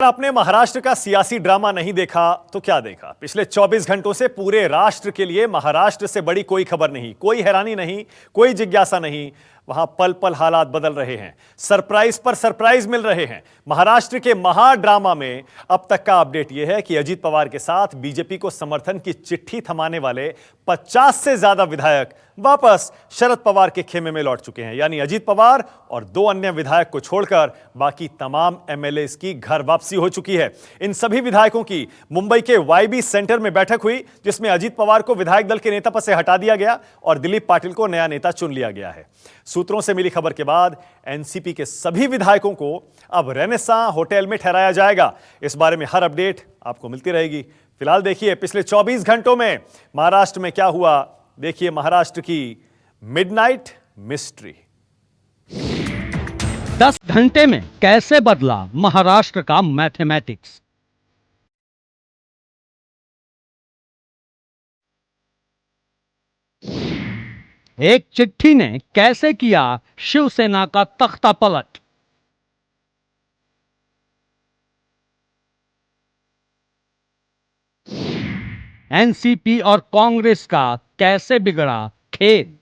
आपने महाराष्ट्र का सियासी ड्रामा नहीं देखा तो क्या देखा? पिछले 24 घंटों से पूरे राष्ट्र के लिए महाराष्ट्र से बड़ी कोई खबर नहीं, कोई हैरानी नहीं, कोई जिज्ञासा नहीं। वहां पल पल हालात बदल रहे हैं, सरप्राइज पर सरप्राइज मिल रहे हैं। महाराष्ट्र के महाड्रामा में अब तक का अपडेट यह है कि अजीत पवार के साथ बीजेपी को समर्थन की चिट्ठी थमाने वाले 50 से ज्यादा विधायक वापस शरद पवार के खेमे में लौट चुके हैं। यानी अजीत पवार और 2 अन्य विधायक को छोड़कर बाकी तमाम एमएलए की घर वापसी हो चुकी है। इन सभी विधायकों की मुंबई के वाईबी सेंटर में बैठक हुई, जिसमें अजीत पवार को विधायक दल के नेता पद से हटा दिया गया और दिलीप पाटिल को नया नेता चुन लिया गया है। सूत्रों से मिली खबर के बाद एनसीपी के सभी विधायकों को अब रेनेसां होटल में ठहराया जाएगा। इस बारे में हर अपडेट आपको मिलती रहेगी। फिलहाल देखिए पिछले 24 घंटों में महाराष्ट्र में क्या हुआ। देखिए महाराष्ट्र की मिडनाइट मिस्ट्री। 10 घंटे में कैसे बदला महाराष्ट्र का मैथमेटिक्स। एक चिट्ठी ने कैसे किया शिवसेना का तख्ता पलट। एनसीपी और कांग्रेस का कैसे बिगड़ा खेल।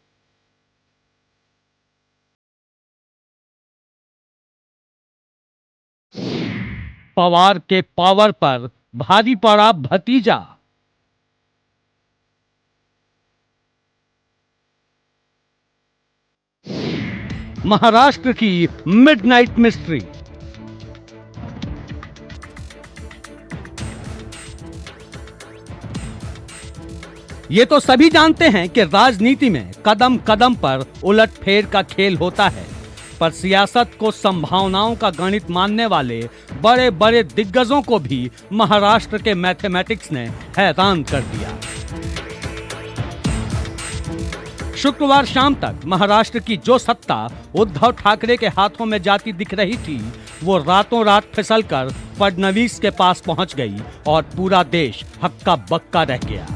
पवार के पावर पर भारी पड़ा भतीजा। महाराष्ट्र की मिडनाइट मिस्ट्री। ये तो सभी जानते हैं कि राजनीति में कदम कदम पर उलटफेर का खेल होता है, पर सियासत को संभावनाओं का गणित मानने वाले बड़े बड़े दिग्गजों को भी महाराष्ट्र के मैथमेटिक्स ने हैरान कर दिया। शुक्रवार शाम तक महाराष्ट्र की जो सत्ता उद्धव ठाकरे के हाथों में जाती दिख रही थी, वो रातों रात फिसलकर फडणवीस के पास पहुंच गई और पूरा देश हक्का बक्का रह गया।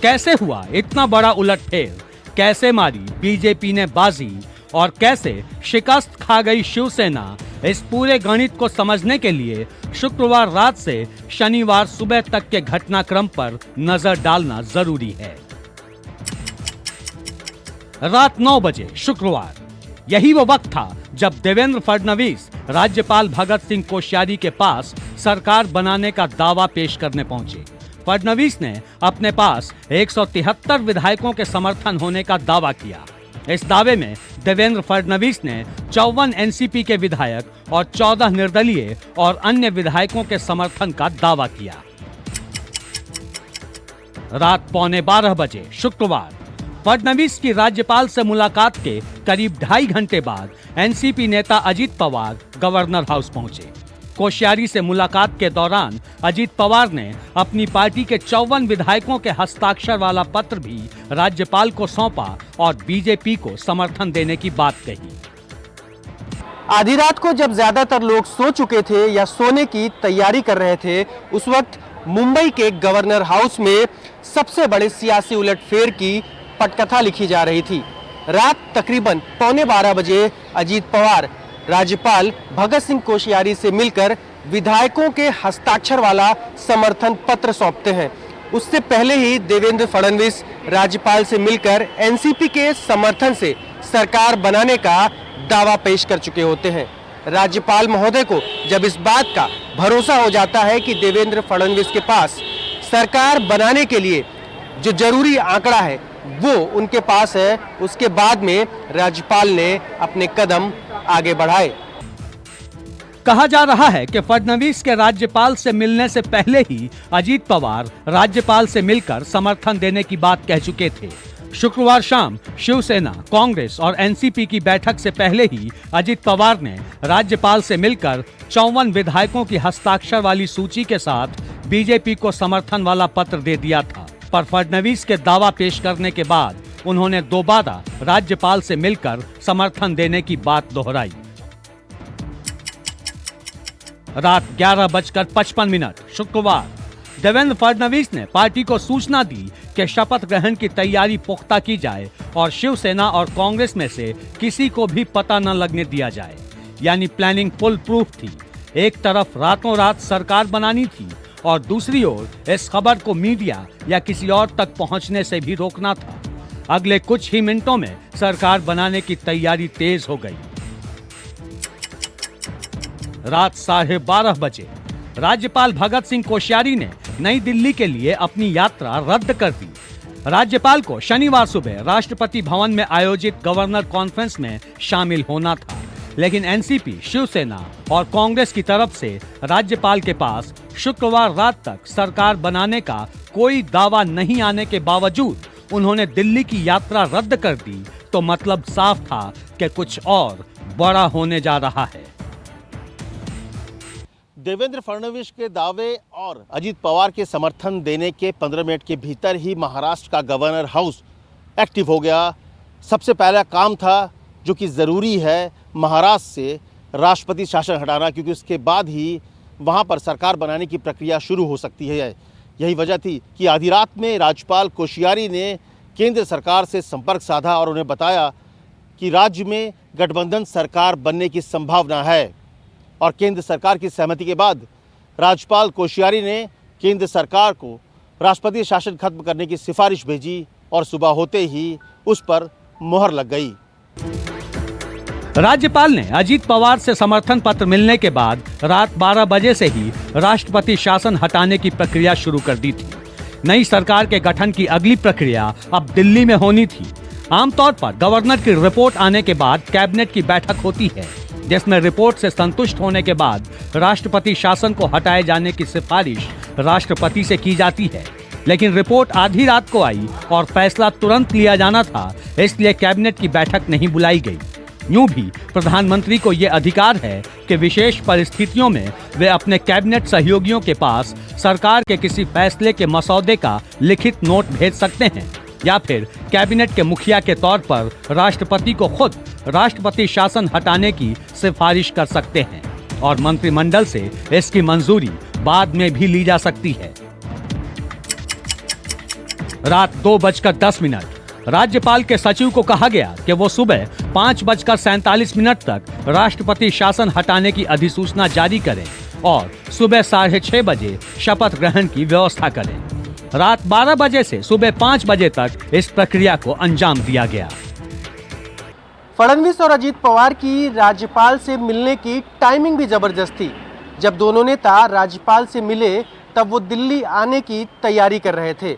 कैसे हुआ इतना बड़ा उलटफेर, कैसे मारी बीजेपी ने बाजी और कैसे शिकस्त खा गई शिवसेना, इस पूरे गणित को समझने के लिए शुक्रवार रात से शनिवार सुबह तक के घटनाक्रम पर नजर डालना जरूरी है। रात 9 बजे शुक्रवार, यही वो वक्त था जब देवेंद्र फडणवीस राज्यपाल भगत सिंह कोश्यारी के पास सरकार बनाने का दावा पेश करने पहुंचे। फडणवीस ने अपने पास 173 विधायकों के समर्थन होने का दावा किया। इस दावे में देवेंद्र फडणवीस ने 54 एनसीपी के विधायक और 14 निर्दलीय और अन्य विधायकों के समर्थन का दावा किया। रात 11:15 बजे शुक्रवार, फडणवीस की राज्यपाल से मुलाकात के करीब 2.5 घंटे बाद एनसीपी नेता अजीत पवार गवर्नर हाउस पहुंचे। कोश्यारी से मुलाकात के दौरान अजीत पवार ने अपनी पार्टी के 54 विधायकों के हस्ताक्षर वाला पत्र भी राज्यपाल को सौंपा और बीजेपी को समर्थन देने की बात कही। आधी रात को जब ज्यादातर लोग सो चुके थे या सोने की तैयारी कर रहे थे, उस वक्त मुंबई के गवर्नर हाउस में सबसे बड़े सियासी उलटफेर की पटकथा लिखी जा रही थी। रात तकरीबन 11:15 बजे अजीत पवार राज्यपाल भगत सिंह कोश्यारी से मिलकर विधायकों के हस्ताक्षर वाला समर्थन पत्र सौंपते हैं। उससे पहले ही देवेंद्र फडणवीस राज्यपाल से मिलकर एनसीपी के समर्थन से सरकार बनाने का दावा पेश कर चुके होते हैं। राज्यपाल महोदय को जब इस बात का भरोसा हो जाता है कि देवेंद्र फडणवीस के पास सरकार बनाने के लिए जो जरूरी आंकड़ा है वो उनके पास है, उसके बाद में राज्यपाल ने अपने कदम आगे बढ़ाए। कहा जा रहा है कि फडणवीस के राज्यपाल से मिलने से पहले ही अजीत पवार राज्यपाल से मिलकर समर्थन देने की बात कह चुके थे। शुक्रवार शाम शिवसेना, कांग्रेस और एनसीपी की बैठक से पहले ही अजीत पवार ने राज्यपाल से मिलकर 54 विधायकों की हस्ताक्षर वाली सूची के साथ बीजेपी को समर्थन वाला पत्र दे दिया था, पर फडणवीस के दावा पेश करने के बाद उन्होंने दोबारा राज्यपाल से मिलकर समर्थन देने की बात दोहराई। रात 11:55 शुक्रवार, देवेंद्र फडणवीस ने पार्टी को सूचना दी कि शपथ ग्रहण की तैयारी पुख्ता की जाए और शिवसेना और कांग्रेस में से किसी को भी पता न लगने दिया जाए। यानी प्लानिंग फुल प्रूफ थी। एक तरफ रातों रात सरकार बनानी थी और दूसरी ओर इस खबर को मीडिया या किसी और तक पहुंचने से भी रोकना था। अगले कुछ ही मिनटों में सरकार बनाने की तैयारी तेज हो गई। रात 12:30 बजे राज्यपाल भगत सिंह कोश्यारी ने नई दिल्ली के लिए अपनी यात्रा रद्द कर दी। राज्यपाल को शनिवार सुबह राष्ट्रपति भवन में आयोजित गवर्नर कॉन्फ्रेंस में शामिल होना था, लेकिन एनसीपी, शिवसेना और कांग्रेस की तरफ से राज्यपाल के पास शुक्रवार रात तक सरकार बनाने का कोई दावा नहीं आने के बावजूद उन्होंने दिल्ली की यात्रा रद्द कर दी, तो मतलब साफ था कि कुछ और बड़ा होने जा रहा है। देवेंद्र फडणवीस के दावे और अजीत पवार के समर्थन देने के 15 मिनट के भीतर ही महाराष्ट्र का गवर्नर हाउस एक्टिव हो गया। सबसे पहला काम था, जो कि ज़रूरी है, महाराष्ट्र से राष्ट्रपति शासन हटाना, क्योंकि उसके बाद ही वहां पर सरकार बनाने की प्रक्रिया शुरू हो सकती है। यही वजह थी कि आधी रात में राज्यपाल कोश्यारी ने केंद्र सरकार से संपर्क साधा और उन्हें बताया कि राज्य में गठबंधन सरकार बनने की संभावना है। और केंद्र सरकार की सहमति के बाद राज्यपाल कोश्यारी ने केंद्र सरकार को राष्ट्रपति शासन खत्म करने की सिफारिश भेजी और सुबह होते ही उस पर मुहर लग गई। राज्यपाल ने अजीत पवार से समर्थन पत्र मिलने के बाद रात 12 बजे से ही राष्ट्रपति शासन हटाने की प्रक्रिया शुरू कर दी थी। नई सरकार के गठन की अगली प्रक्रिया अब दिल्ली में होनी थी। आमतौर पर गवर्नर की रिपोर्ट आने के बाद कैबिनेट की बैठक होती है, जिसमें रिपोर्ट से संतुष्ट होने के बाद राष्ट्रपति शासन को हटाए जाने की सिफारिश राष्ट्रपति से की जाती है। लेकिन रिपोर्ट आधी रात को आई और फैसला तुरंत लिया जाना था, इसलिए कैबिनेट की बैठक नहीं बुलाई गई। यूं भी प्रधानमंत्री को यह अधिकार है कि विशेष परिस्थितियों में वे अपने कैबिनेट सहयोगियों के पास सरकार के किसी फैसले के मसौदे का लिखित नोट भेज सकते हैं, या फिर कैबिनेट के मुखिया के तौर पर राष्ट्रपति को खुद राष्ट्रपति शासन हटाने की सिफारिश कर सकते हैं और मंत्रिमंडल से इसकी मंजूरी बाद में भी ली जा सकती है। रात 2:10 राज्यपाल के सचिव को कहा गया कि वो सुबह 5:47 तक राष्ट्रपति शासन हटाने की अधिसूचना जारी करें और सुबह 6:30 बजे शपथ ग्रहण की व्यवस्था करें। रात 12 बजे से सुबह 5 बजे तक इस प्रक्रिया को अंजाम दिया गया। फडणवीस और अजीत पवार की राज्यपाल से मिलने की टाइमिंग भी जबरदस्त थी। जब दोनों नेता राज्यपाल से मिले तब वो दिल्ली आने की तैयारी कर रहे थे।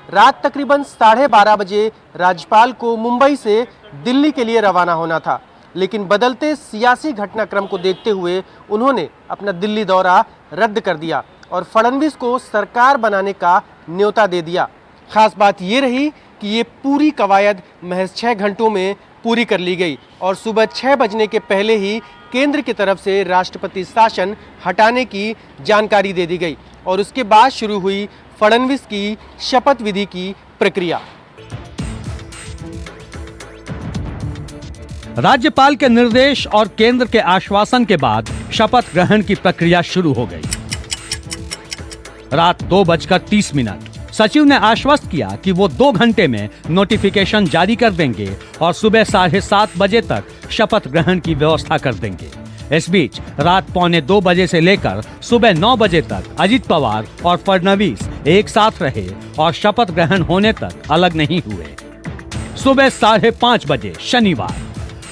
रात तकरीबन 12:30 बजे राज्यपाल को मुंबई से दिल्ली के लिए रवाना होना था, लेकिन बदलते सियासी घटनाक्रम को देखते हुए उन्होंने अपना दिल्ली दौरा रद्द कर दिया और फडणवीस को सरकार बनाने का न्योता दे दिया। खास बात ये रही कि ये पूरी कवायद महज 6 घंटों में पूरी कर ली गई और सुबह 6 बजने के पहले ही केंद्र की तरफ से राष्ट्रपति शासन हटाने की जानकारी दे दी गई और उसके बाद शुरू हुई फडणवीस की शपथ विधि की प्रक्रिया। राज्यपाल के निर्देश और केंद्र के आश्वासन के बाद शपथ ग्रहण की प्रक्रिया शुरू हो गई। रात 2:30 सचिव ने आश्वस्त किया कि वो 2 घंटे में नोटिफिकेशन जारी कर देंगे और सुबह 7:30 बजे तक शपथ ग्रहण की व्यवस्था कर देंगे। इस बीच रात 1:45 बजे से लेकर सुबह 9 बजे तक अजीत पवार और फडणवीस एक साथ रहे और शपथ ग्रहण होने तक अलग नहीं हुए। सुबह 5:30 बजे शनिवार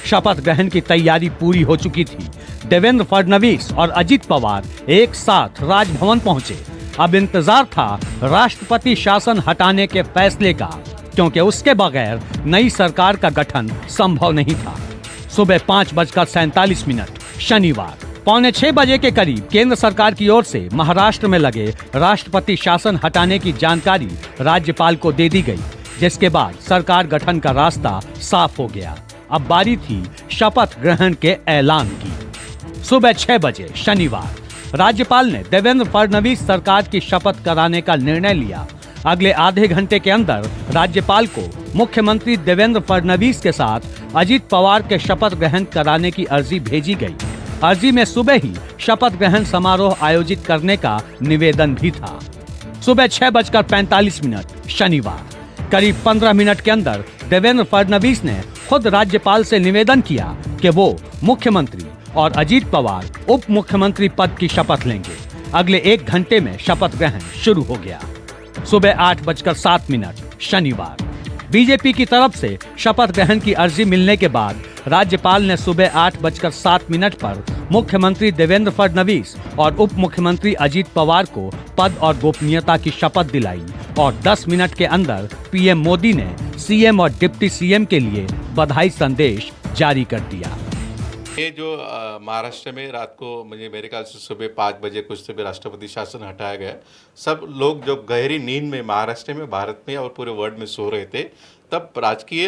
शपथ ग्रहण की तैयारी पूरी हो चुकी थी। देवेंद्र फडणवीस और अजीत पवार एक साथ राजभवन पहुंचे। अब इंतजार था राष्ट्रपति शासन हटाने के फैसले का, क्योंकि उसके बगैर नई सरकार का गठन संभव नहीं था। सुबह 5:47 शनिवार 5:45 बजे के करीब केंद्र सरकार की ओर से महाराष्ट्र में लगे राष्ट्रपति शासन हटाने की जानकारी राज्यपाल को दे दी गई, जिसके बाद सरकार गठन का रास्ता साफ हो गया। अब बारी थी शपथ ग्रहण के ऐलान की। सुबह 6 बजे शनिवार राज्यपाल ने देवेंद्र फडणवीस सरकार की शपथ कराने का निर्णय लिया। अगले आधे घंटे के अंदर राज्यपाल को मुख्यमंत्री देवेंद्र फडणवीस के साथ अजीत पवार के शपथ ग्रहण कराने की अर्जी भेजी गई। अर्जी में सुबह ही शपथ ग्रहण समारोह आयोजित करने का निवेदन भी था। सुबह 6:45 शनिवार करीब 15 मिनट के अंदर देवेंद्र फडणवीस ने खुद राज्यपाल से निवेदन किया कि वो मुख्यमंत्री और अजीत पवार उप मुख्यमंत्री पद की शपथ लेंगे। अगले 1 घंटे में शपथ ग्रहण शुरू हो गया। सुबह 8:07 शनिवार बीजेपी की तरफ से शपथ ग्रहण की अर्जी मिलने के बाद राज्यपाल ने सुबह 8:07 पर मुख्यमंत्री देवेंद्र फडणवीस और उप मुख्यमंत्री अजीत पवार को पद और गोपनीयता की शपथ दिलाई और 10 मिनट के अंदर पीएम मोदी ने सीएम और डिप्टी सीएम के लिए बधाई संदेश जारी कर दिया। ये जो महाराष्ट्र में रात को मेरे ख्याल से सुबह 5 बजे कुछ से भी राष्ट्रपति शासन हटाया गया। सब लोग जो गहरी नींद में महाराष्ट्र में, भारत में और पूरे वर्ल्ड में सो रहे थे, तब राजकीय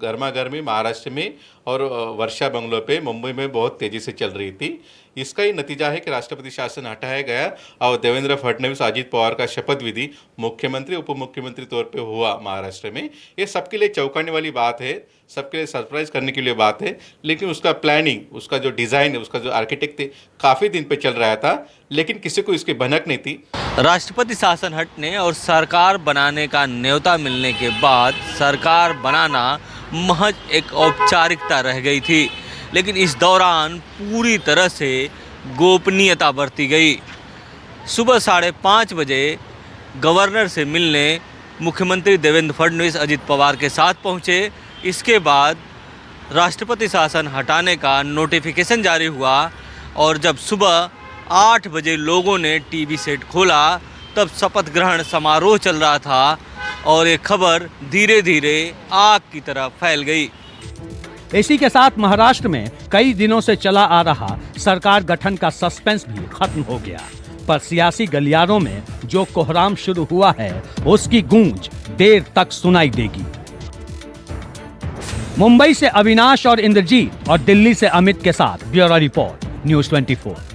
गर्मा गर्मी महाराष्ट्र में और वर्षा बंगलों पे मुंबई में बहुत तेज़ी से चल रही थी। इसका ही नतीजा है कि राष्ट्रपति शासन हटाया गया और देवेंद्र फडणवीस अजीत पवार का शपथ विधि मुख्यमंत्री उप मुख्यमंत्री तौर पे हुआ महाराष्ट्र में। ये सबके लिए चौंकाने वाली बात है, सबके लिए सरप्राइज करने के लिए बात है, लेकिन उसका प्लानिंग, उसका जो डिज़ाइन है, उसका जो आर्किटेक्ट थे, काफ़ी दिन पे चल रहा था, लेकिन किसी को इसकी भनक नहीं थी। राष्ट्रपति शासन हटने और सरकार बनाने का न्योता मिलने के बाद सरकार बनाना महज एक औपचारिकता रह गई थी, लेकिन इस दौरान पूरी तरह से गोपनीयता बरती गई। सुबह 5:30 बजे गवर्नर से मिलने मुख्यमंत्री देवेंद्र फडणवीस अजीत पवार के साथ पहुंचे। इसके बाद राष्ट्रपति शासन हटाने का नोटिफिकेशन जारी हुआ और जब सुबह 8 बजे लोगों ने टीवी सेट खोला तब शपथ ग्रहण समारोह चल रहा था और ये खबर धीरे धीरे आग की तरह फैल गई। इसी के साथ महाराष्ट्र में कई दिनों से चला आ रहा सरकार गठन का सस्पेंस भी खत्म हो गया, पर सियासी गलियारों में जो कोहराम शुरू हुआ है उसकी गूंज देर तक सुनाई देगी। मुंबई से अविनाश और इंद्रजीत और दिल्ली से अमित के साथ ब्यूरो रिपोर्ट, न्यूज़ 24।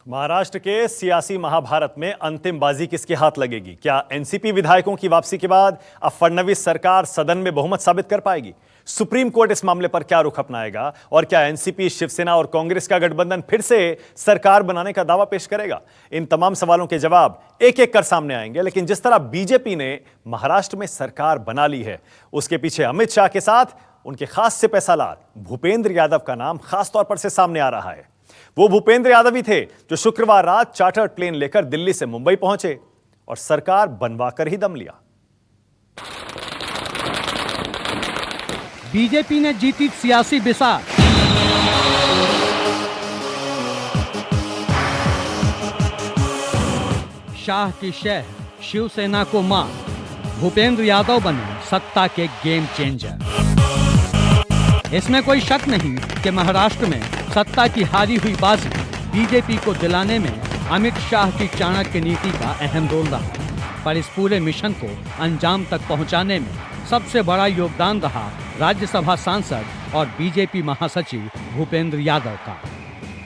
महाराष्ट्र के सियासी महाभारत में अंतिम बाजी किसके हाथ लगेगी? क्या एनसीपी विधायकों की वापसी के बाद अब फडणवीस सरकार सदन में बहुमत साबित कर पाएगी? सुप्रीम कोर्ट इस मामले पर क्या रुख अपनाएगा? और क्या एनसीपी, शिवसेना और कांग्रेस का गठबंधन फिर से सरकार बनाने का दावा पेश करेगा? इन तमाम सवालों के जवाब एक एक कर सामने आएंगे, लेकिन जिस तरह बीजेपी ने महाराष्ट्र में सरकार बना ली है, उसके पीछे अमित शाह के साथ उनके खास से पैसालाल भूपेंद्र यादव का नाम खासतौर पर से सामने आ रहा है। वो भूपेंद्र यादव ही थे जो शुक्रवार रात चार्टर्ड प्लेन लेकर दिल्ली से मुंबई पहुंचे और सरकार बनवाकर ही दम लिया। बीजेपी ने जीती सियासी बिसात। शाह की शह शिवसेना को मां, भूपेंद्र यादव बने सत्ता के गेम चेंजर। इसमें कोई शक नहीं कि महाराष्ट्र में सत्ता की हारी हुई बाजी बीजेपी को दिलाने में अमित शाह की चाणक्य नीति का अहम रोल रहा, पर इस पूरे मिशन को अंजाम तक पहुंचाने में सबसे बड़ा योगदान रहा राज्यसभा सांसद और बीजेपी महासचिव भूपेंद्र यादव का।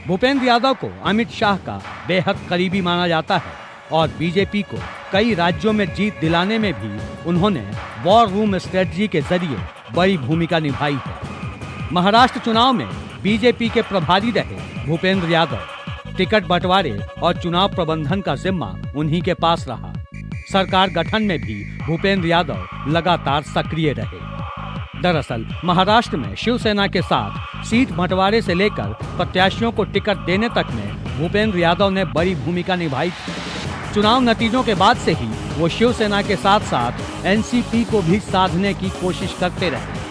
भूपेंद्र यादव को अमित शाह का बेहद करीबी माना जाता है और बीजेपी को कई राज्यों में जीत दिलाने में भी उन्होंने वॉर रूम स्ट्रेटजी के जरिए बड़ी भूमिका निभाई है। महाराष्ट्र चुनाव में बीजेपी के प्रभारी रहे भूपेंद्र यादव। टिकट बंटवारे और चुनाव प्रबंधन का जिम्मा उन्हीं के पास रहा। सरकार गठन में भी भूपेंद्र यादव लगातार सक्रिय रहे। दरअसल महाराष्ट्र में शिवसेना के साथ सीट बंटवारे से लेकर प्रत्याशियों को टिकट देने तक में भूपेंद्र यादव ने बड़ी भूमिका निभाई थी। चुनाव नतीजों के बाद से ही वो शिवसेना के साथ साथ एनसीपी को भी साधने की कोशिश करते रहे।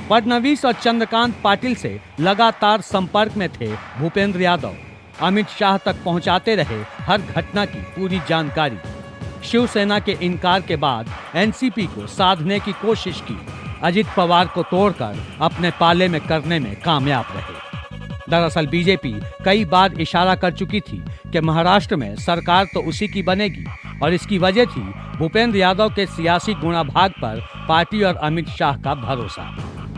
फडणवीस और चंद्रकांत पाटिल से लगातार संपर्क में थे भूपेंद्र यादव। अमित शाह तक पहुंचाते रहे हर घटना की पूरी जानकारी। शिवसेना के इनकार के बाद एनसीपी को साधने की कोशिश की, अजित पवार को तोड़कर अपने पाले में करने में कामयाब रहे। दरअसल बीजेपी कई बार इशारा कर चुकी थी कि महाराष्ट्र में सरकार तो उसी की बनेगी और इसकी वजह थी भूपेंद्र यादव के सियासी गुणाभाग पर पार्टी और अमित शाह का भरोसा।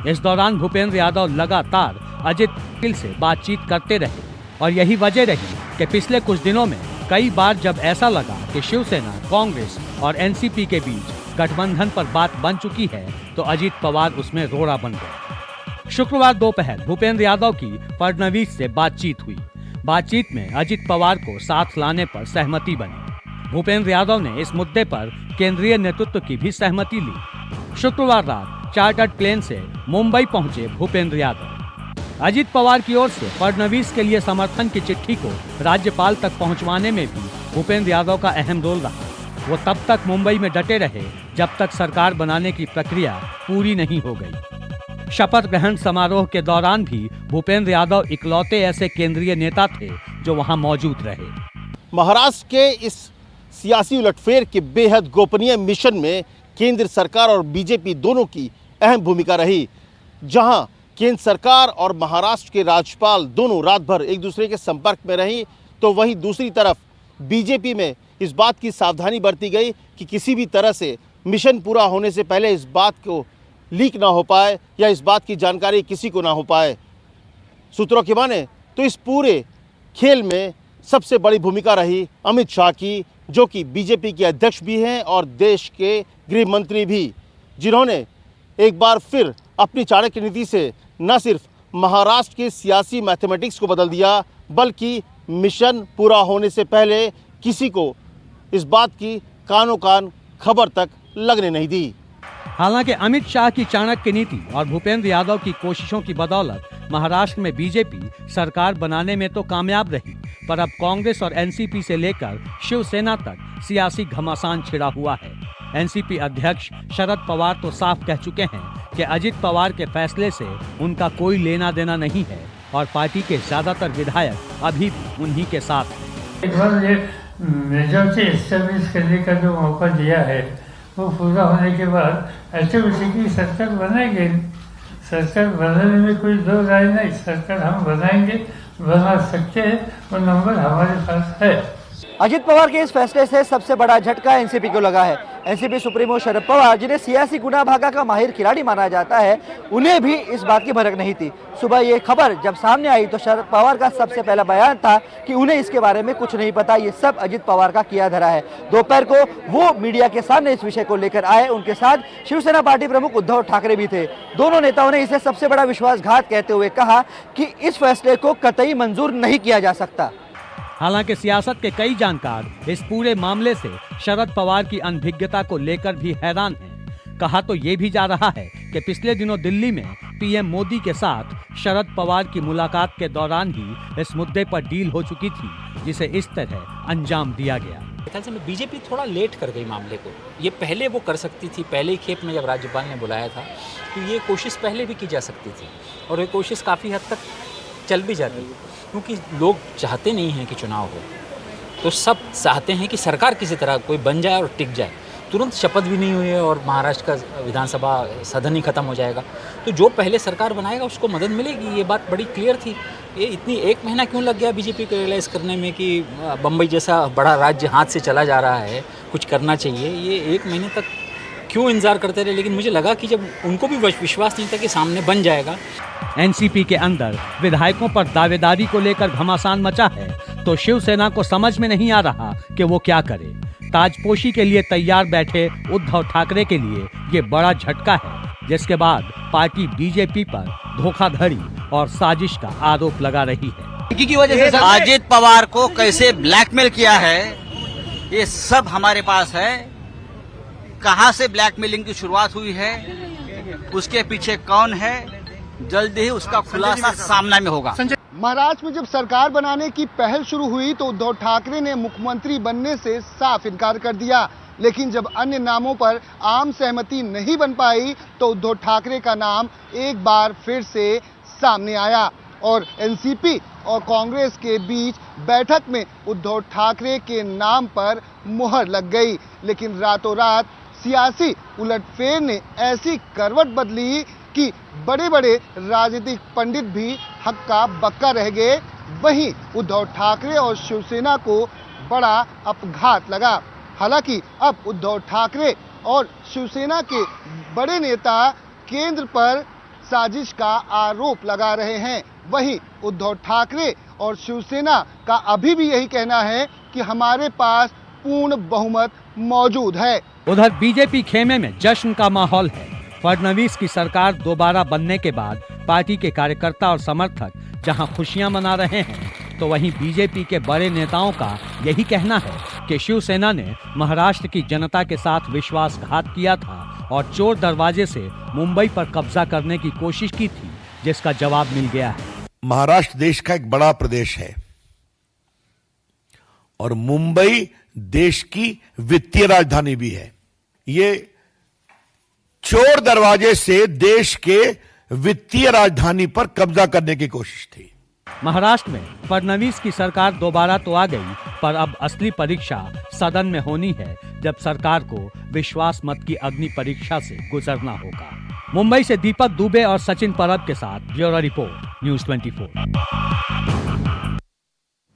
इस दौरान भूपेंद्र यादव लगातार अजित पटेल से बातचीत करते रहे और यही वजह रही कि पिछले कुछ दिनों में कई बार जब ऐसा लगा कि शिवसेना, कांग्रेस और एनसीपी के बीच गठबंधन पर बात बन चुकी है तो अजित पवार उसमें रोड़ा बन गए। शुक्रवार दोपहर भूपेंद्र यादव की फडणवीस से बातचीत हुई। बातचीत में अजित पवार को साथ लाने पर सहमति बनी। भूपेंद्र यादव ने इस मुद्दे पर केंद्रीय नेतृत्व की भी सहमति ली। शुक्रवार रात चार्टर्ड प्लेन से मुंबई पहुंचे भूपेंद्र यादव। अजित पवार की ओर से फडणवीस के लिए समर्थन की चिट्ठी को राज्यपाल तक पहुंचवाने में भी भूपेंद्र यादव का अहम रोल रहा। वो तब तक मुंबई में डटे रहे जब तक सरकार बनाने की प्रक्रिया पूरी नहीं हो गई। शपथ ग्रहण समारोह के दौरान भी भूपेंद्र यादव इकलौते ऐसे केंद्रीय नेता थे जो वहां मौजूद रहे। महाराष्ट्र के इस सियासी उलटफेर के बेहद गोपनीय मिशन में केंद्र सरकार और बीजेपी दोनों की अहम भूमिका रही। जहां केंद्र सरकार और महाराष्ट्र के राज्यपाल दोनों रात भर एक दूसरे के संपर्क में रही, तो वहीं दूसरी तरफ बीजेपी में इस बात की सावधानी बरती गई कि किसी भी तरह से मिशन पूरा होने से पहले इस बात को लीक ना हो पाए या इस बात की जानकारी किसी को ना हो पाए। सूत्रों की माने तो इस पूरे खेल में सबसे बड़ी भूमिका रही अमित शाह की, जो कि बीजेपी के अध्यक्ष भी हैं और देश के गृह मंत्री भी, जिन्होंने एक बार फिर अपनी चाणक्य नीति से न सिर्फ महाराष्ट्र के सियासी मैथमेटिक्स को बदल दिया, बल्कि मिशन पूरा होने से पहले किसी को इस बात की कानों कान खबर तक लगने नहीं दी। हालांकि अमित शाह की चाणक्य नीति और भूपेंद्र यादव की कोशिशों की बदौलत महाराष्ट्र में बीजेपी सरकार बनाने में तो कामयाब रही, पर अब कांग्रेस और एनसीपी से लेकर शिवसेना तक सियासी घमासान छिड़ा हुआ है। एनसीपी अध्यक्ष शरद पवार तो साफ कह चुके हैं कि अजित पवार के फैसले से उनका कोई लेना देना नहीं है और पार्टी के ज्यादातर विधायक अभी भी उन्हीं के साथ हैं। एक बार ये मेजोरिटी एस्टेब्लिश करने का जो मौका दिया है वो पूरा होने के बाद एचओसी की सरकार बनेगी। सरकार बनाने में कोई दो राय नहीं, सरकार हम बनाएंगे, बना सकते हैं, वो नंबर हमारे पास है। अजित पवार के इस फैसले से सबसे बड़ा झटका एनसीपी को लगा है। एनसीपी सुप्रीमो शरद पवार, जिन्हें सियासी गुना भागा का माहिर खिलाड़ी माना जाता है, उन्हें भी इस बात की भनक नहीं थी। सुबह ये खबर जब सामने आई तो शरद पवार का सबसे पहला बयान था कि उन्हें इसके बारे में कुछ नहीं पता, ये सब अजित पवार का किया धरा है। दोपहर को वो मीडिया के सामने इस विषय को लेकर आए। उनके साथ शिवसेना पार्टी प्रमुख उद्धव ठाकरे भी थे। दोनों नेताओं ने इसे सबसे बड़ा विश्वासघात कहते हुए कहा कि इस फैसले को कतई मंजूर नहीं किया जा सकता। हालांकि सियासत के कई जानकार इस पूरे मामले से शरद पवार की अनभिज्ञता को लेकर भी हैरान हैं। कहा तो ये भी जा रहा है कि पिछले दिनों दिल्ली में पीएम मोदी के साथ शरद पवार की मुलाकात के दौरान ही इस मुद्दे पर डील हो चुकी थी, जिसे इस तरह अंजाम दिया गया। ख्याल से बीजेपी थोड़ा लेट कर गई मामले को। ये पहले वो कर सकती थी, पहले ही खेप में जब राज्यपाल ने बुलाया था तो ये कोशिश पहले भी की जा सकती थी और ये कोशिश काफ़ी हद तक चल भी जाती, क्योंकि लोग चाहते नहीं हैं कि चुनाव हो, तो सब चाहते हैं कि सरकार किसी तरह कोई बन जाए और टिक जाए। तुरंत शपथ भी नहीं हुई है और महाराष्ट्र का विधानसभा सदन ही खत्म हो जाएगा, तो जो पहले सरकार बनाएगा उसको मदद मिलेगी। ये बात बड़ी क्लियर थी। ये इतनी एक महीना क्यों लग गया बीजेपी को रियलाइज़ करने में कि बम्बई जैसा बड़ा राज्य हाथ से चला जा रहा है, कुछ करना चाहिए। ये एक महीने तक क्यों इंतजार करते रहे, लेकिन मुझे लगा कि जब उनको भी विश्वास नहीं था कि सामने बन जाएगा। एनसीपी के अंदर विधायकों पर दावेदारी को लेकर घमासान मचा है, तो शिवसेना को समझ में नहीं आ रहा कि वो क्या करे। ताजपोशी के लिए तैयार बैठे उद्धव ठाकरे के लिए ये बड़ा झटका है, जिसके बाद पार्टी बीजेपी पर धोखाधड़ी और साजिश का आरोप लगा रही है। की वजह से अजित पवार को कैसे ब्लैकमेल किया है, ये सब हमारे पास है। कहां से ब्लैकमेलिंग की शुरुआत हुई है, उसके पीछे कौन है, जल्दी ही उसका खुलासा सामने में होगा। महाराष्ट्र में जब सरकार बनाने की पहल शुरू हुई तो उद्धव ठाकरे ने मुख्यमंत्री बनने से साफ इनकार कर दिया, लेकिन जब अन्य नामों पर आम सहमति नहीं बन पाई तो उद्धव ठाकरे का नाम एक बार फिर से सामने आया और एनसीपी और कांग्रेस के बीच बैठक में उद्धव ठाकरे के नाम पर मुहर लग गई। लेकिन रातों रात सियासी उलटफेर ने ऐसी करवट बदली कि बड़े बड़े राजनीतिक पंडित भी हक्का बक्का रह गए। वहीं उद्धव ठाकरे और शिवसेना को बड़ा अपघात लगा। हालांकि अब उद्धव ठाकरे और शिवसेना के बड़े नेता केंद्र पर साजिश का आरोप लगा रहे हैं। वहीं उद्धव ठाकरे और शिवसेना का अभी भी यही कहना है कि हमारे पास पूर्ण बहुमत मौजूद है। उधर बीजेपी खेमे में जश्न का माहौल है। फडणवीस की सरकार दोबारा बनने के बाद पार्टी के कार्यकर्ता और समर्थक जहां खुशियां मना रहे हैं, तो वहीं बीजेपी के बड़े नेताओं का यही कहना है कि शिवसेना ने महाराष्ट्र की जनता के साथ विश्वासघात किया था और चोर दरवाजे से मुंबई पर कब्जा करने की कोशिश की थी, जिसका जवाब मिल गया है। महाराष्ट्र देश का एक बड़ा प्रदेश है और मुंबई देश की वित्तीय राजधानी भी है। ये चोर दरवाजे से देश के वित्तीय राजधानी पर कब्जा करने की कोशिश थी। महाराष्ट्र में फडणवीस की सरकार दोबारा तो आ गई, पर अब असली परीक्षा सदन में होनी है, जब सरकार को विश्वास मत की अग्नि परीक्षा से गुजरना होगा। मुंबई से दीपक दुबे और सचिन परब के साथ ब्यूरो रिपोर्ट, न्यूज़ 24।